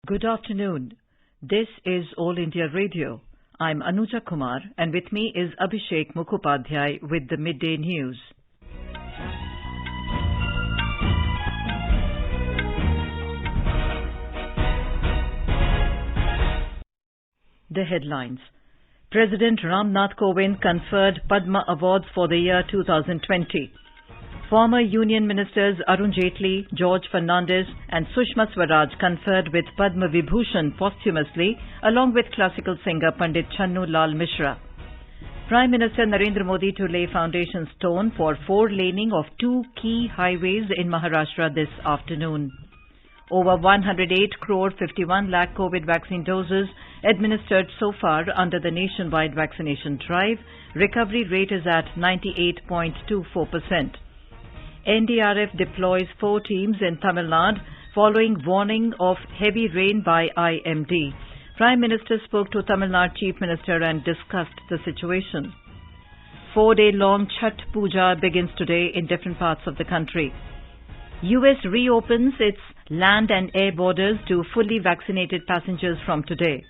Good afternoon. This is All India Radio. I'm Anuja Kumar, and with me is Abhishek Mukhopadhyay with the Midday News. The headlines. President Ramnath Kovind conferred Padma Awards for the year 2020. Former Union Ministers Arun Jaitley, George Fernandes and Sushma Swaraj conferred with Padma Vibhushan posthumously along with classical singer Pandit Channu Lal Mishra. Prime Minister Narendra Modi to lay foundation stone for four-laning of two key highways in Maharashtra this afternoon. Over 108 crore 51 lakh COVID vaccine doses administered so far under the nationwide vaccination drive. Recovery rate is at 98.24%. NDRF deploys 4 teams in Tamil Nadu following warning of heavy rain by IMD. Prime Minister spoke to Tamil Nadu Chief Minister and discussed the situation. 4-day-long Chhath Puja begins today in different parts of the country. US reopens its land and air borders to fully vaccinated passengers from today.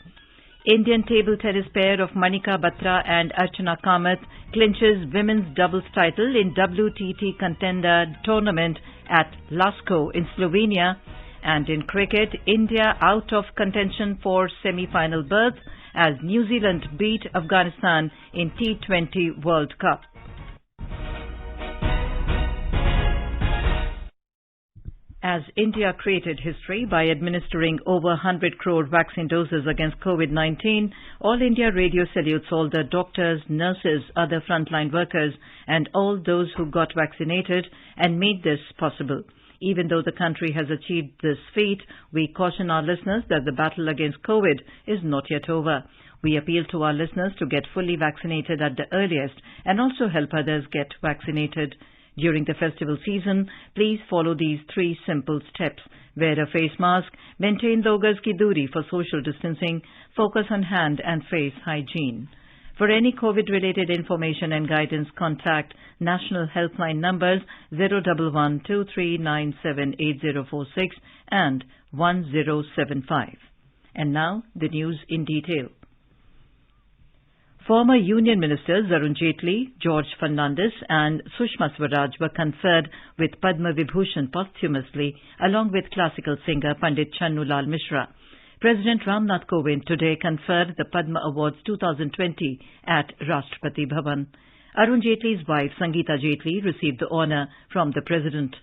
Indian table tennis pair of Manika Batra and Archana Kamath clinches women's doubles title in WTT Contender Tournament at Lasko in Slovenia. And in cricket, India out of contention for semi-final berth as New Zealand beat Afghanistan in T20 World Cup. As India created history by administering over 100 crore vaccine doses against COVID-19, All India Radio salutes all the doctors, nurses, other frontline workers and all those who got vaccinated and made this possible. Even though the country has achieved this feat, we caution our listeners that the battle against COVID is not yet over. We appeal to our listeners to get fully vaccinated at the earliest and also help others get vaccinated. During the festival season, please follow these 3 simple steps. Wear a face mask, maintain 2 gaz ki duri for social distancing, focus on hand and face hygiene. For any COVID-related information and guidance, contact National Helpline numbers 011-2397-8046 and 1075. And now, the news in detail. Former Union Ministers Arun Jaitley, George Fernandes and Sushma Swaraj were conferred with Padma Vibhushan posthumously along with classical singer Pandit Channu Lal Mishra. President Ramnath Kovind today conferred the Padma Awards 2020 at Rashtrapati Bhavan. Arun Jaitley's wife Sangeeta Jaitley received the honour from the President.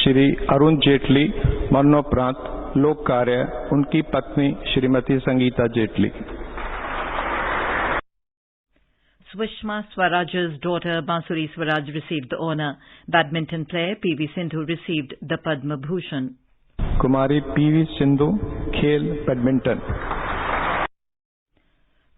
Shri Arun Jaitley मरणोपरांत लोक कार्य उनकी पत्नी Shrimati Sangeeta Jaitley. Sushma Swaraj's daughter Bansuri Swaraj received the honour. Badminton player P.V. Sindhu received the Padma Bhushan. Kumari P.V. Sindhu, Khel Badminton.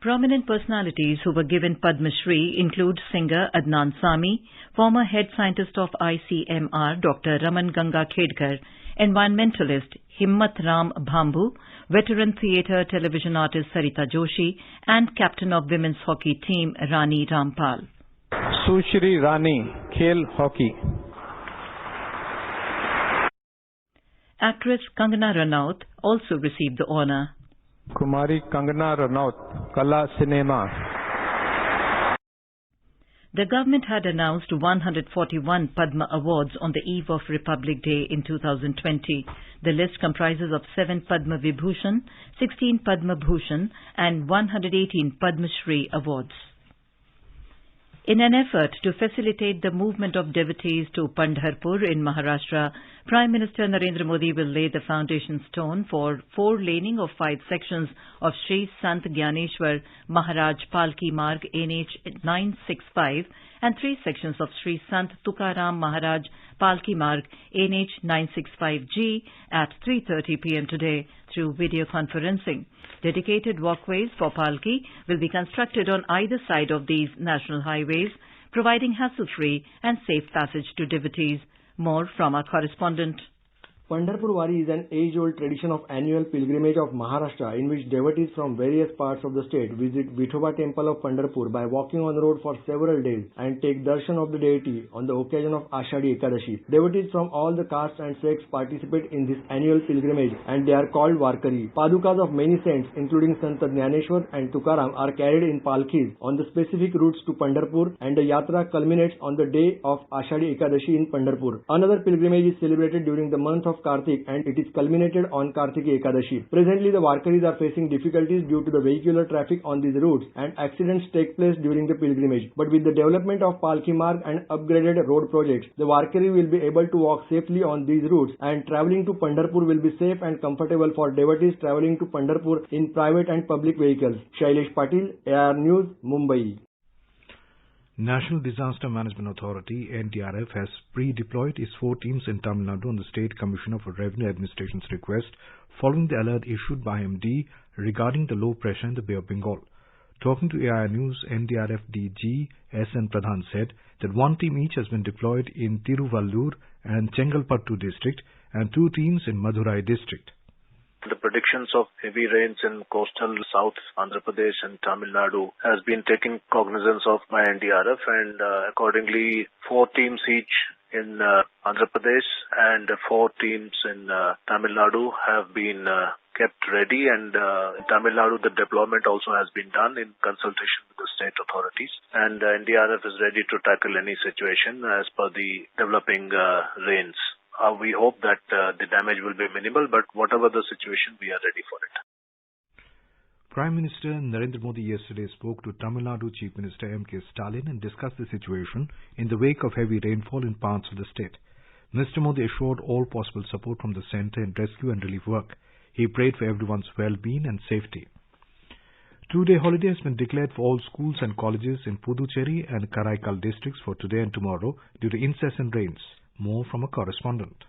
Prominent personalities who were given Padma Shri include singer Adnan Sami, former head scientist of ICMR Dr. Raman Ganga Khedkar, environmentalist Himmat Ram Bhambu, veteran theatre television artist Sarita Joshi, and captain of women's hockey team Rani Rampal. Sushri Rani, Khel Hockey. Actress Kangana Ranaut also received the honour. Kumari Kangana Ranaut, Kala Cinema. The government had announced 141 Padma Awards on the eve of Republic Day in 2020. The list comprises of 7 Padma Vibhushan, 16 Padma Bhushan and 118 Padma Shri awards. In an effort to facilitate the movement of devotees to Pandharpur in Maharashtra, Prime Minister Narendra Modi will lay the foundation stone for 4-laning of 5 sections of Sri Sant Gyaneshwar Maharaj Palki Marg NH 965 and 3 sections of Sri Sant Tukaram Maharaj Palki Marg NH 965G at 3:30 p.m. today through video conferencing. Dedicated walkways for Palki will be constructed on either side of these national highways, providing hassle-free and safe passage to devotees. More from our correspondent. Pandharpur Wari is an age-old tradition of annual pilgrimage of Maharashtra in which devotees from various parts of the state visit Vithoba temple of Pandharpur by walking on the road for several days and take darshan of the deity on the occasion of Ashadi Ekadashi. Devotees from all the castes and sects participate in this annual pilgrimage and they are called Warkari. Padukas of many saints including Sant Jnaneshwar and Tukaram are carried in palkis on the specific routes to Pandharpur and the yatra culminates on the day of Ashadi Ekadashi in Pandharpur. Another pilgrimage is celebrated during the month of Kartik and it is culminated on Kartiki Ekadashi. Presently, the Warkaris are facing difficulties due to the vehicular traffic on these routes and accidents take place during the pilgrimage. But with the development of Palki Marg and upgraded road projects, the Warkari will be able to walk safely on these routes and travelling to Pandharpur will be safe and comfortable for devotees travelling to Pandharpur in private and public vehicles. Shailesh Patil, AR News, Mumbai. National Disaster Management Authority (NDRF) has pre-deployed its 4 teams in Tamil Nadu on the State Commissioner for Revenue Administration's request following the alert issued by MD regarding the low pressure in the Bay of Bengal. Talking to AIR News, NDRF DG S.N. Pradhan said that 1 team each has been deployed in Tiruvallur and Chengalpattu district and 2 teams in Madurai district. The predictions of heavy rains in coastal South Andhra Pradesh and Tamil Nadu has been taken cognizance of by NDRF and accordingly 4 teams each in Andhra Pradesh and 4 teams in Tamil Nadu have been kept ready and in Tamil Nadu the deployment also has been done in consultation with the state authorities and NDRF is ready to tackle any situation as per the developing rains. We hope that the damage will be minimal, but whatever the situation, we are ready for it. Prime Minister Narendra Modi yesterday spoke to Tamil Nadu Chief Minister M.K. Stalin and discussed the situation in the wake of heavy rainfall in parts of the state. Mr. Modi assured all possible support from the centre in rescue and relief work. He prayed for everyone's well-being and safety. 2-day holiday has been declared for all schools and colleges in Puducherry and Karaikal districts for today and tomorrow due to incessant rains. More from a correspondent.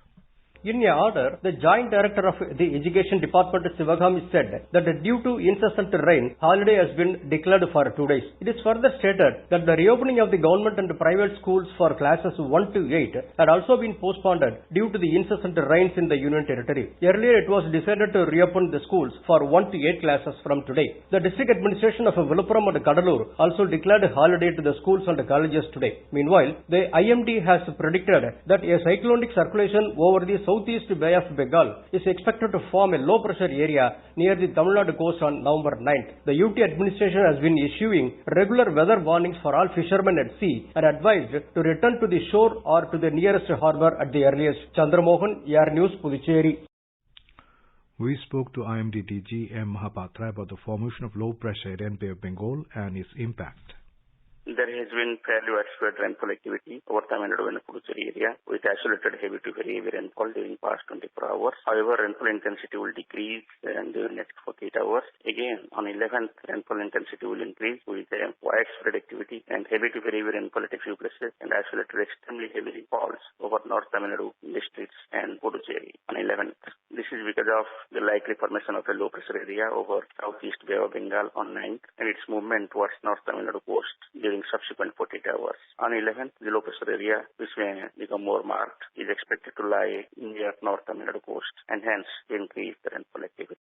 In a order, the Joint Director of the Education Department Sivagami said that due to incessant rain, holiday has been declared for 2 days. It is further stated that the reopening of the government and private schools for classes 1 to 8 had also been postponed due to the incessant rains in the Union Territory. Earlier, it was decided to reopen the schools for 1 to 8 classes from today. The district administration of Viluppuram and Kadalur also declared a holiday to the schools and colleges today. Meanwhile, the IMD has predicted that a cyclonic circulation over the southeast Bay of Bengal is expected to form a low-pressure area near the Tamil Nadu coast on November 9th. The UT administration has been issuing regular weather warnings for all fishermen at sea and advised to return to the shore or to the nearest harbour at the earliest. Chandramohan, AR News, Puducherry. We spoke to IMD DG M. Mahapatra about the formation of low pressure in Bay of Bengal and its impact. There has been fairly widespread rainfall activity over Tamil Nadu and Puducherry area with isolated heavy to very heavy rainfall during past 24 hours. However, rainfall intensity will decrease during the next 48 hours. Again, on 11th, rainfall intensity will increase with widespread activity and heavy to very heavy rainfall at a few places and isolated extremely heavy rainfalls over North Tamil Nadu districts and Puducherry on 11th. This is because of the likely formation of a low pressure area over southeast Bay of Bengal on 9th and its movement towards North Tamil Nadu coast during subsequent 48 hours. On 11th, the low pressure area, which may become more marked, is expected to lie near North Tamil Nadu coast and hence increase the rainfall activity.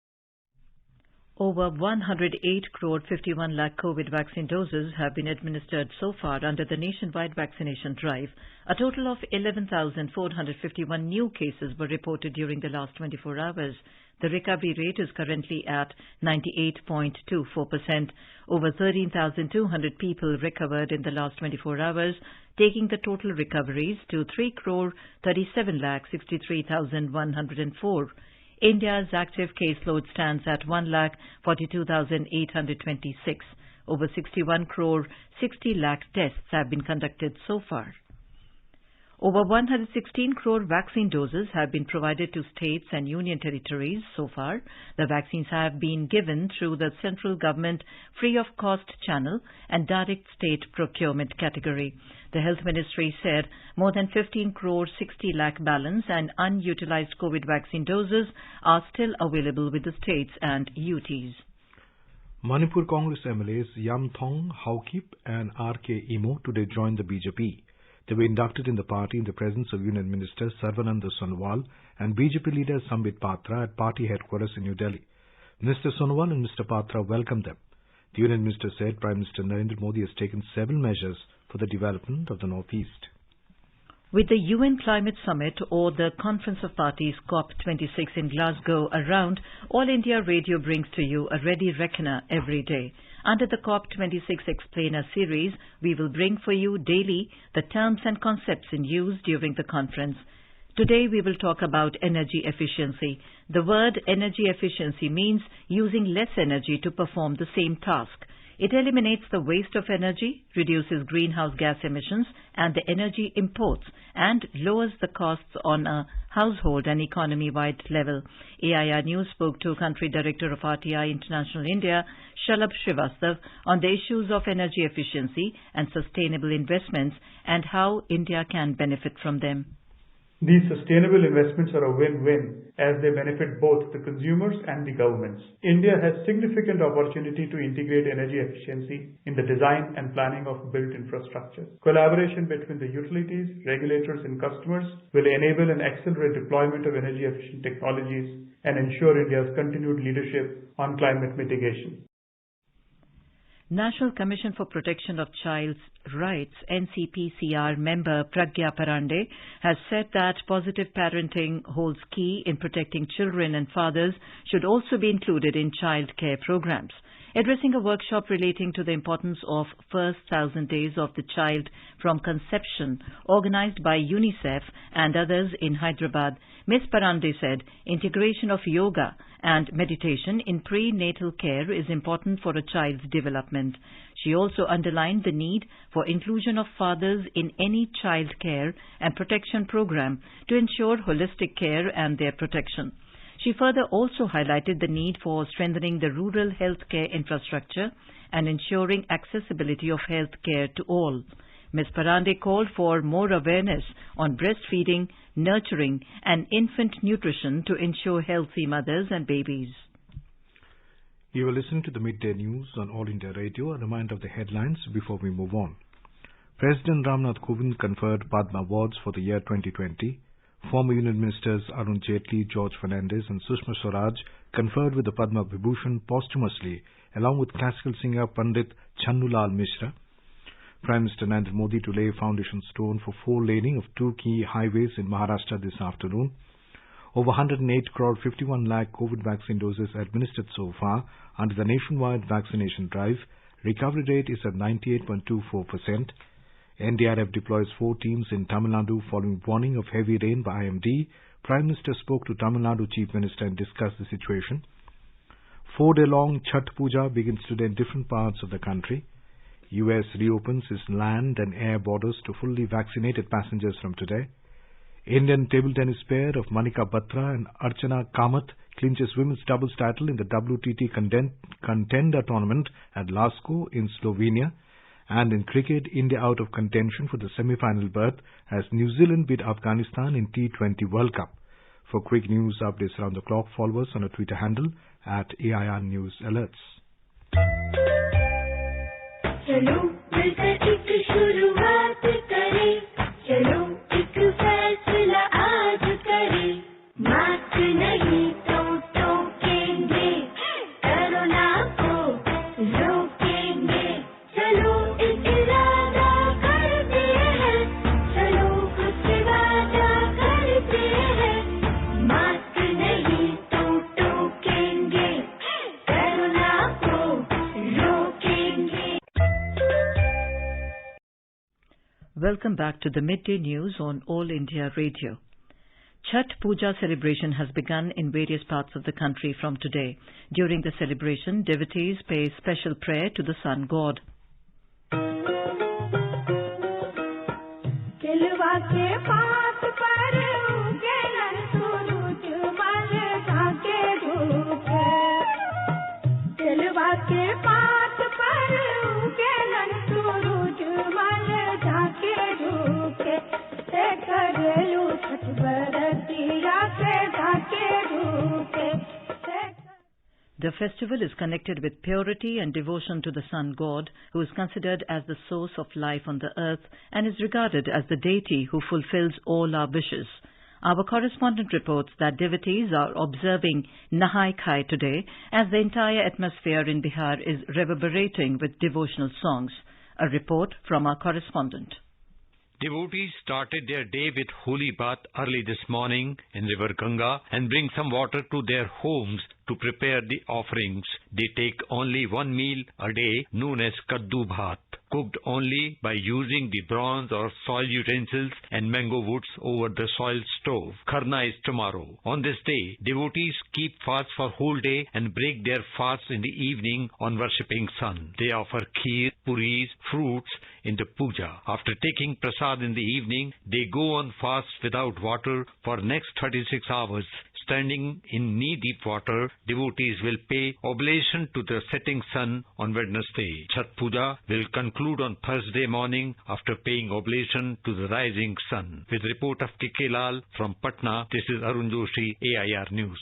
Over 108 crore 51 lakh COVID vaccine doses have been administered so far under the nationwide vaccination drive. A total of 11,451 new cases were reported during the last 24 hours. The recovery rate is currently at 98.24%. Over 13,200 people recovered in the last 24 hours, taking the total recoveries to 3 crore 37 lakh 63,104. India's active caseload stands at 1,42,826. Over 61 crore 60 lakh tests have been conducted so far. Over 116 crore vaccine doses have been provided to states and union territories so far. The vaccines have been given through the central government free of cost channel and direct state procurement category. The Health Ministry said more than 15 crore 60 lakh balance and unutilized COVID vaccine doses are still available with the states and UTs. Manipur Congress MLAs Yam Thong Haokip and R.K. Imo today joined the BJP. They were inducted in the party in the presence of Union Minister Sarvananda Sonowal and BJP leader Sambit Patra at party headquarters in New Delhi. Mr. Sonowal and Mr. Patra welcomed them. The Union Minister said Prime Minister Narendra Modi has taken several measures for the development of the Northeast. With the UN Climate Summit or the Conference of Parties COP26 in Glasgow around, All India Radio brings to you a ready reckoner every day. Under the COP26 Explainer series, we will bring for you daily the terms and concepts in use during the conference. Today we will talk about energy efficiency. The word energy efficiency means using less energy to perform the same task. It eliminates the waste of energy, reduces greenhouse gas emissions and the energy imports, and lowers the costs on a household and economy-wide level. AIR News spoke to Country Director of RTI International India, Shalabh Srivastav, on the issues of energy efficiency and sustainable investments and how India can benefit from them. These sustainable investments are a win-win as they benefit both the consumers and the governments. India has significant opportunity to integrate energy efficiency in the design and planning of built infrastructure. Collaboration between the utilities, regulators and customers will enable an accelerated deployment of energy efficient technologies and ensure India's continued leadership on climate mitigation. National Commission for Protection of Child's Rights NCPCR member Pragya Parande has said that positive parenting holds key in protecting children and fathers should also be included in child care programs. Addressing a workshop relating to the importance of first 1,000 days of the child from conception organized by UNICEF and others in Hyderabad, Ms. Parande said integration of yoga and meditation in prenatal care is important for a child's development. She also underlined the need for inclusion of fathers in any child care and protection program to ensure holistic care and their protection. She further also highlighted the need for strengthening the rural healthcare infrastructure and ensuring accessibility of health care to all. Ms. Parande called for more awareness on breastfeeding, nurturing and infant nutrition to ensure healthy mothers and babies. You are listening to the Midday News on All India Radio. A reminder of the headlines before we move on. President Ramnath Kovind conferred Padma Awards for the year 2020. Former Union Ministers Arun Jaitley, George Fernandes and Sushma Swaraj conferred with the Padma Vibhushan posthumously, along with classical singer Pandit Channulal Mishra. Prime Minister Narendra Modi to lay foundation stone for 4-laning of 2 key highways in Maharashtra this afternoon. Over 108 crore 51 lakh COVID vaccine doses administered so far under the nationwide vaccination drive. Recovery rate is at 98.24%. NDRF deploys 4 teams in Tamil Nadu following warning of heavy rain by IMD. Prime Minister spoke to Tamil Nadu Chief Minister and discussed the situation. 4-day-long Chhath Puja begins today in different parts of the country. US reopens its land and air borders to fully vaccinated passengers from today. Indian table tennis pair of Manika Batra and Archana Kamath clinches women's doubles title in the WTT Contender Tournament at Lasko in Slovenia. And in cricket, India out of contention for the semi-final berth as New Zealand beat Afghanistan in T20 World Cup. For quick news updates around the clock, follow us on our Twitter handle at AIR News Alerts. चलो मिलकर एक शुरुआत करें, चलो एक फैसला आज करें, मास्क नहीं तो टोकेंगे, कोरोना को रोकेंगे, चलो एक इरादा करते हैं, चलो कुछ वादा करते हैं, मास्क नहीं तो टोकेंगे, कोरोना को रोकेंगे. Welcome back to the Midday News on All India Radio. Chhath Puja celebration has begun in various parts of the country from today. During the celebration, devotees pay special prayer to the sun god. The festival is connected with purity and devotion to the sun god, who is considered as the source of life on the earth and is regarded as the deity who fulfills all our wishes. Our correspondent reports that devotees are observing Nahai Khai today as the entire atmosphere in Bihar is reverberating with devotional songs. A report from our correspondent. Devotees started their day with holy bath early this morning in River Ganga and bring some water to their homes to prepare the offerings. They take only one meal a day known as Kaddu Bhat, cooked only by using the bronze or soil utensils and mango woods over the soil stove. Kharna is tomorrow. On this day, devotees keep fast for whole day and break their fast in the evening on worshipping sun. They offer kheer, puris, fruits in the puja. After taking prasad in the evening, they go on fast without water for next 36 hours. Standing in knee-deep water, devotees will pay oblation to the setting sun on Wednesday. Chhat Puja will conclude on Thursday morning after paying oblation to the rising sun. With report of K.K. Lal from Patna, this is Arun Joshi, AIR News.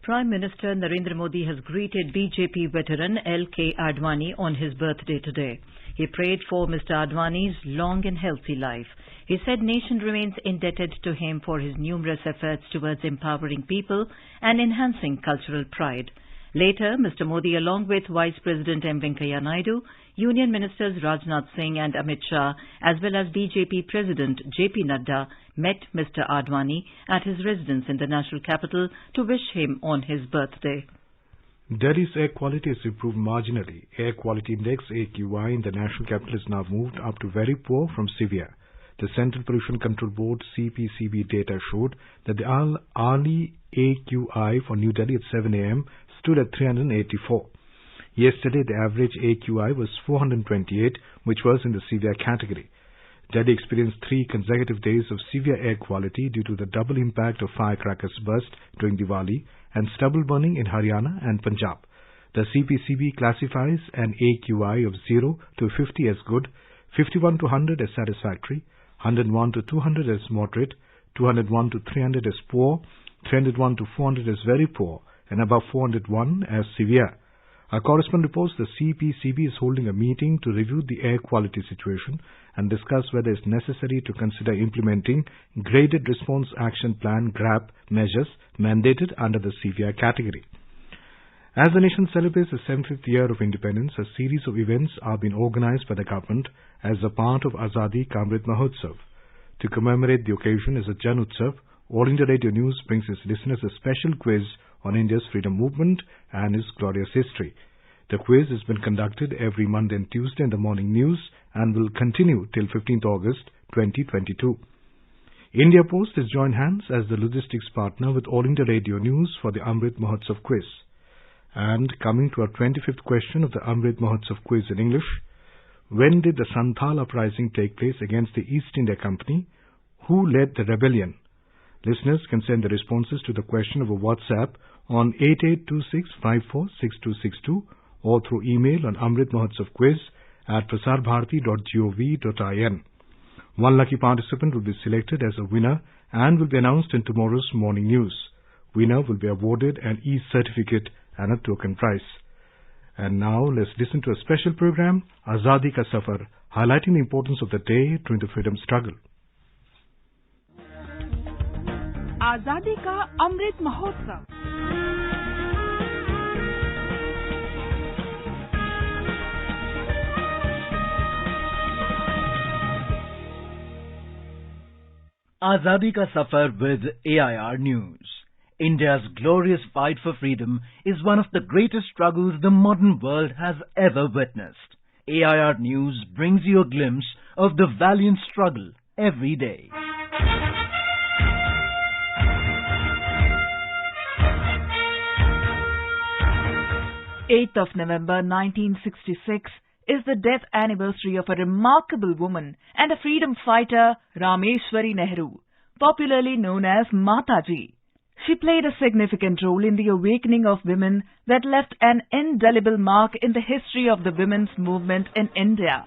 Prime Minister Narendra Modi has greeted BJP veteran L.K. Advani on his birthday today. He prayed for Mr. Advani's long and healthy life. He said nation remains indebted to him for his numerous efforts towards empowering people and enhancing cultural pride. Later, Mr. Modi, along with Vice President M. Venkaiah Naidu, Union Ministers Rajnath Singh and Amit Shah, as well as BJP President J.P. Nadda, met Mr. Advani at his residence in the national capital to wish him on his birthday. Delhi's air quality has improved marginally. Air Quality Index AQI in the national capital is now moved up to very poor from severe. The Central Pollution Control Board CPCB data showed that the hourly AQI for New Delhi at 7 a.m. stood at 384. Yesterday, the average AQI was 428, which was in the severe category. Delhi experienced 3 consecutive days of severe air quality due to the double impact of firecrackers burst during Diwali and stubble burning in Haryana and Punjab. The CPCB classifies an AQI of 0 to 50 as good, 51 to 100 as satisfactory, 101 to 200 as moderate, 201 to 300 as poor, 301 to 400 as very poor, and above 401 as severe. Our correspondent reports the CPCB is holding a meeting to review the air quality situation and discuss whether it is necessary to consider implementing Graded Response Action Plan GRAP measures mandated under the severe category. As the nation celebrates the 75th year of independence, a series of events are being organized by the government as a part of Azadi Ka Amrit Mahotsav. To commemorate the occasion as a Jan Utsav, All India Radio News brings its listeners a special quiz on India's freedom movement and its glorious history. The quiz has been conducted every Monday and Tuesday in the morning news and will continue till 15th August 2022. India Post has joined hands as the logistics partner with All India Radio News for the Amrit Mahotsav quiz. And coming to our 25th question of the Amrit Mahotsav quiz in English, when did the Santhal uprising take place against the East India Company? Who led the rebellion? Listeners can send their responses to the question over WhatsApp on 8826546262 or through email on amritmahotsavquiz@prasarbharati.gov.in. One lucky participant will be selected as a winner and will be announced in tomorrow's morning news. Winner will be awarded an e-certificate and a token prize. And now let's listen to a special program, Azadi Ka Safar, highlighting the importance of the day during the freedom struggle. आजादी का Amrit Mahotsav. Azadi Ka Safar with AIR News. India's glorious fight for freedom is one of the greatest struggles the modern world has ever witnessed. AIR News brings you a glimpse of the valiant struggle every day. 8th of November 1966 is the death anniversary of a remarkable woman and a freedom fighter, Rameshwari Nehru, popularly known as Mataji. She played a significant role in the awakening of women that left an indelible mark in the history of the women's movement in India.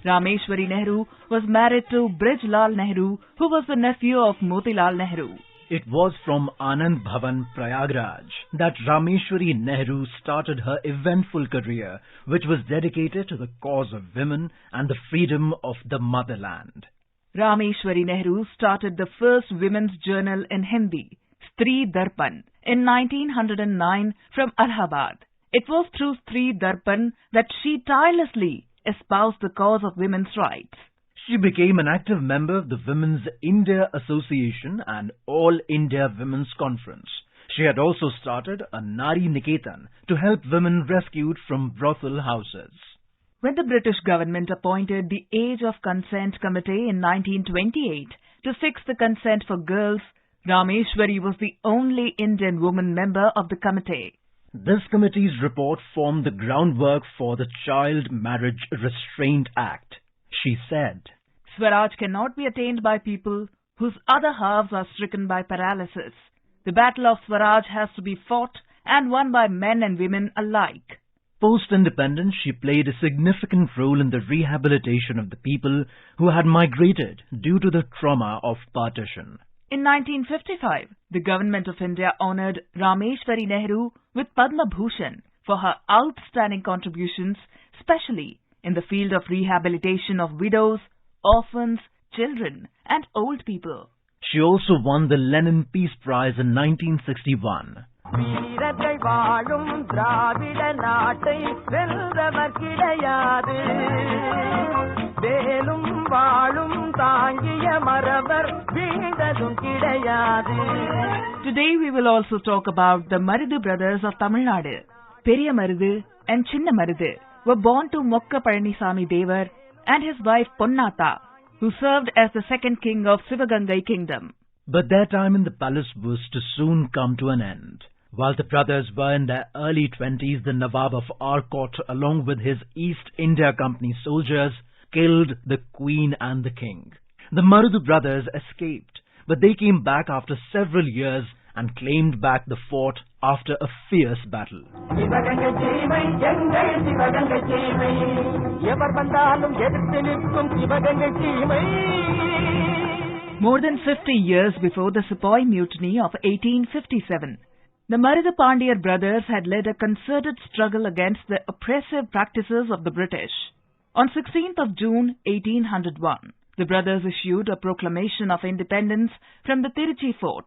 Rameshwari Nehru was married to Brijlal Nehru, who was the nephew of Motilal Nehru. It was from Anand Bhavan, Prayagraj, that Rameshwari Nehru started her eventful career, which was dedicated to the cause of women and the freedom of the motherland. Rameshwari Nehru started the first women's journal in Hindi, Stree Darpan, in 1909 from Allahabad. It was through Stree Darpan that she tirelessly espoused the cause of women's rights. She became an active member of the Women's India Association and All India Women's Conference. She had also started a Nari Niketan to help women rescued from brothel houses. When the British government appointed the Age of Consent Committee in 1928 to fix the consent for girls, Rameshwari was the only Indian woman member of the committee. This committee's report formed the groundwork for the Child Marriage Restraint Act. She said, Swaraj cannot be attained by people whose other halves are stricken by paralysis. The battle of Swaraj has to be fought and won by men and women alike. Post-independence, she played a significant role in the rehabilitation of the people who had migrated due to the trauma of partition. In 1955, the Government of India honoured Rameshwari Nehru with Padma Bhushan for her outstanding contributions, especially in the field of rehabilitation of widows, orphans, children and old people. She also won the Lenin Peace Prize in 1961. Today we will also talk about the Maridu brothers of Tamil Nadu. Periya Maridu and Chinna Maridu were born to Mokka Palanisamy Devar and his wife Ponnata, who served as the second king of Sivagangai kingdom. But their time in the palace was to soon come to an end. While the brothers were in their early 20s, the Nawab of Arcot, along with his East India Company soldiers, killed the queen and the king. The Maridu brothers escaped, but they came back after several years and claimed back the fort after a fierce battle. More than 50 years before the Sepoy Mutiny of 1857, the Maridu Pandya brothers had led a concerted struggle against the oppressive practices of the British. On 16th of June 1801, the brothers issued a proclamation of independence from the Tiruchi fort,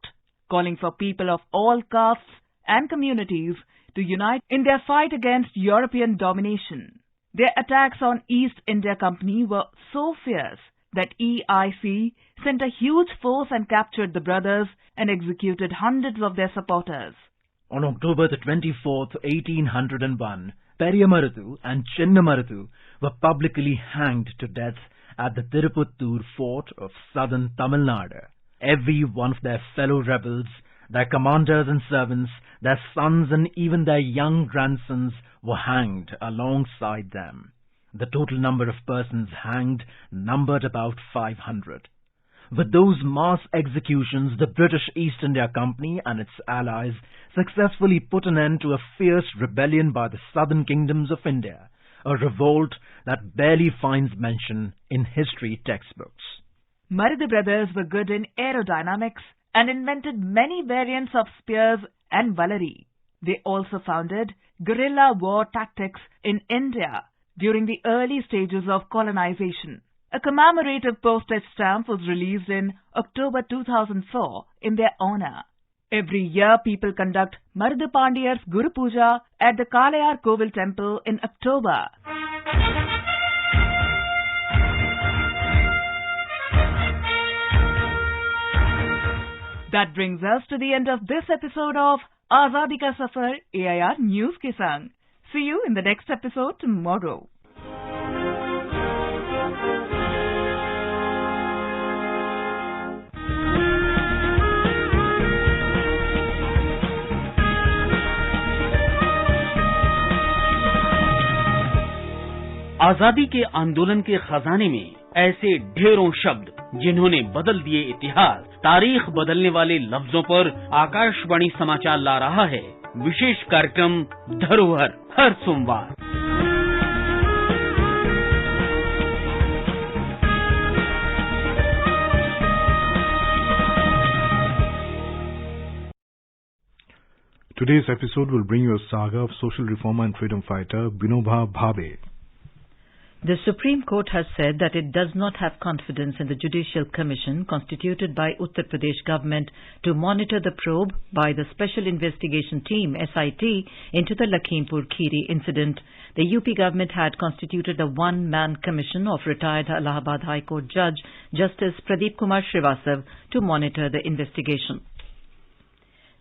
calling for people of all castes and communities to unite in their fight against European domination. Their attacks on East India Company were so fierce that EIC sent a huge force and captured the brothers and executed hundreds of their supporters. On October the 24th, 1801, Periya Maridu and Chinna Maridu were publicly hanged to death at the Tirupattur fort of southern Tamil Nadu. Every one of their fellow rebels, their commanders and servants, their sons and even their young grandsons were hanged alongside them. The total number of persons hanged numbered about 500. With those mass executions, the British East India Company and its allies successfully put an end to a fierce rebellion by the southern kingdoms of India, a revolt that barely finds mention in history textbooks. Maridu brothers were good in aerodynamics and invented many variants of spears and valary. They also founded guerrilla war tactics in India during the early stages of colonization. A commemorative postage stamp was released in October 2004 in their honor. Every year, people conduct Maridu Pandya's Guru Puja at the Kalayar Kovil temple in October. That brings us to the end of this episode of Azadi Ka Safar AIR News ke Sang. See you in the next episode tomorrow. आजादी के आंदोलन के खजाने में ऐसे ढेरों शब्द जिन्होंने बदल दिए इतिहास, तारीख बदलने वाले लफ्जों पर आकाशवाणी समाचार ला रहा है विशेष कार्यक्रम धरोहर हर सोमवार। Today's episode will bring you a saga of social reformer and freedom fighter Vinoba Bhave. The Supreme Court has said that it does not have confidence in the Judicial Commission constituted by Uttar Pradesh government to monitor the probe by the Special Investigation Team SIT into the Lakhimpur Kheri incident. The UP government had constituted a one-man commission of retired Allahabad High Court Judge Justice Pradeep Kumar Srivastav to monitor the investigation.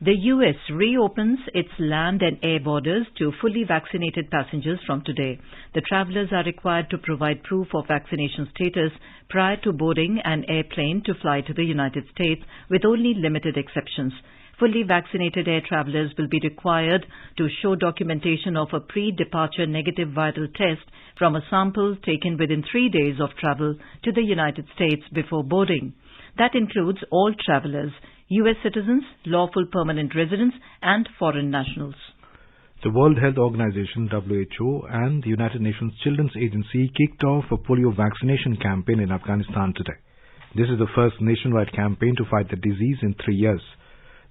The US reopens its land and air borders to fully vaccinated passengers from today. The travelers are required to provide proof of vaccination status prior to boarding an airplane to fly to the United States, with only limited exceptions. Fully vaccinated air travelers will be required to show documentation of a pre-departure negative viral test from a sample taken within 3 days of travel to the United States before boarding. That includes all travelers, U.S. citizens, lawful permanent residents, and foreign nationals. The World Health Organization, WHO, and the United Nations Children's Agency kicked off a polio vaccination campaign in Afghanistan today. This is the first nationwide campaign to fight the disease in 3 years.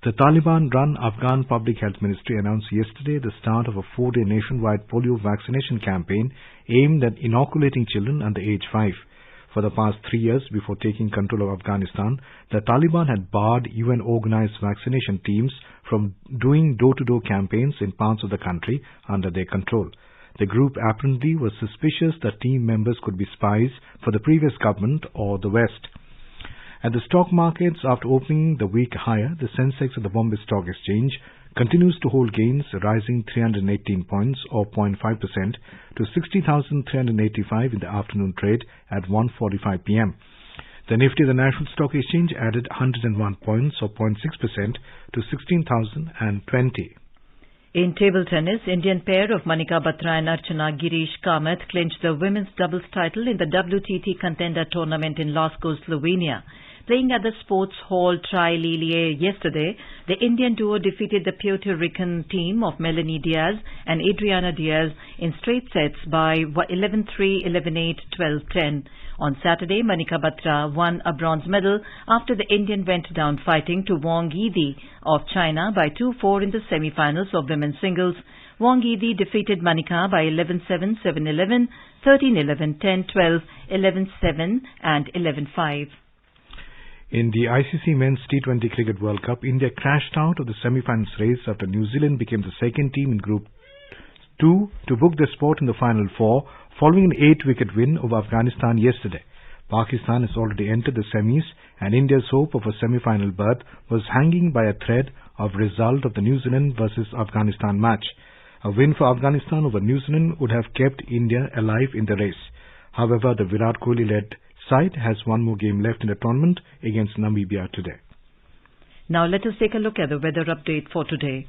The Taliban-run Afghan Public Health Ministry announced yesterday the start of a 4-day nationwide polio vaccination campaign aimed at inoculating children under age 5. For the past 3 years before taking control of Afghanistan, the Taliban had barred UN-organized vaccination teams from doing door-to-door campaigns in parts of the country under their control. The group apparently was suspicious that team members could be spies for the previous government or the West. At the stock markets, after opening the week higher, the Sensex at the Bombay Stock Exchange continues to hold gains, rising 318 points or 0.5% to 60,385 in the afternoon trade at 1:45 p.m. The Nifty, the National Stock Exchange, added 101 points or 0.6% to 16,020. In table tennis, Indian pair of Manika Batra and Archana Girish Kamath clinched the women's doubles title in the WTT Contender Tournament in Lasko, Slovenia. Playing at the Sports Hall Tri-Lilier yesterday, the Indian duo defeated the Puerto Rican team of Melanie Diaz and Adriana Diaz in straight sets by 11-3, 11-8, 12-10. On Saturday, Manika Batra won a bronze medal after the Indian went down fighting to Wang Yidi of China by 2-4 in the semi-finals of women's singles. Wang Yidi defeated Manika by 11-7, 7-11, 13-11, 10-12, 11-7 and 11-5. In the ICC Men's T20 Cricket World Cup, India crashed out of the semi-finals race after New Zealand became the second team in Group 2 to book their spot in the Final Four, following an 8-wicket win over Afghanistan yesterday. Pakistan has already entered the semis, and India's hope of a semi-final berth was hanging by a thread of result of the New Zealand versus Afghanistan match. A win for Afghanistan over New Zealand would have kept India alive in the race. However, the Virat Kohli-led side has one more game left in the tournament against Namibia today. Now let us take a look at the weather update for today.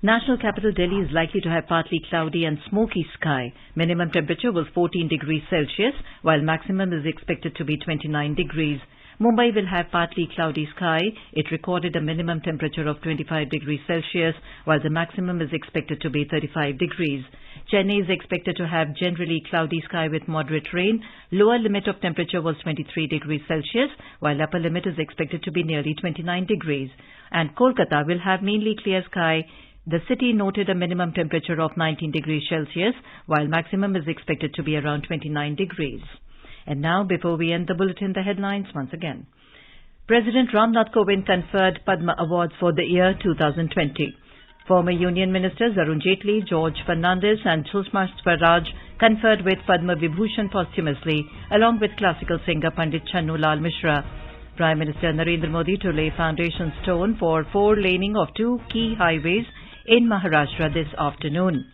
National capital Delhi is likely to have partly cloudy and smoky sky. Minimum temperature was 14 degrees Celsius, while maximum is expected to be 29 degrees. Mumbai will have partly cloudy sky. It recorded a minimum temperature of 25 degrees Celsius, while the maximum is expected to be 35 degrees. Chennai is expected to have generally cloudy sky with moderate rain. Lower limit of temperature was 23 degrees Celsius, while upper limit is expected to be nearly 29 degrees. And Kolkata will have mainly clear sky. The city noted a minimum temperature of 19 degrees Celsius, while maximum is expected to be around 29 degrees. And now, before we end the bulletin, the headlines once again. President Ram Nath Kovind conferred Padma Awards for the year 2020. Former Union Ministers Arun Jaitley, George Fernandes and Sushma Swaraj conferred with Padma Vibhushan posthumously, along with classical singer Pandit Channu Lal Mishra. Prime Minister Narendra Modi to lay foundation stone for 4-laning of 2 key highways in Maharashtra this afternoon.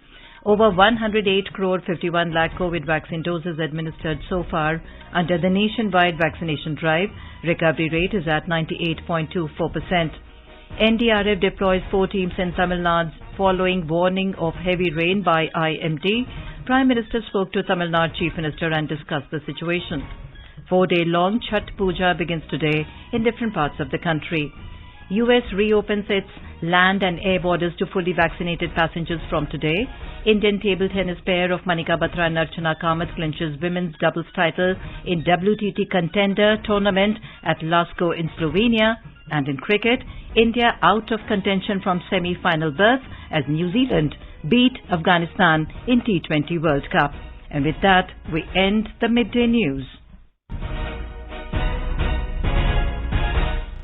Over 108 crore 51 lakh COVID vaccine doses administered so far under the nationwide vaccination drive. Recovery rate is at 98.24%. NDRF deploys 4 teams in Tamil Nadu following warning of heavy rain by IMD. Prime Minister spoke to Tamil Nadu Chief Minister and discussed the situation. 4-day-long Chhath Puja begins today in different parts of the country. US reopens its land and air borders to fully vaccinated passengers from today. Indian table tennis pair of Manika Batra and Archana Kamath clinches women's doubles title in WTT Contender Tournament at Lasko in Slovenia. And in cricket, India out of contention from semi-final berth as New Zealand beat Afghanistan in T20 World Cup. And with that, we end the Midday News.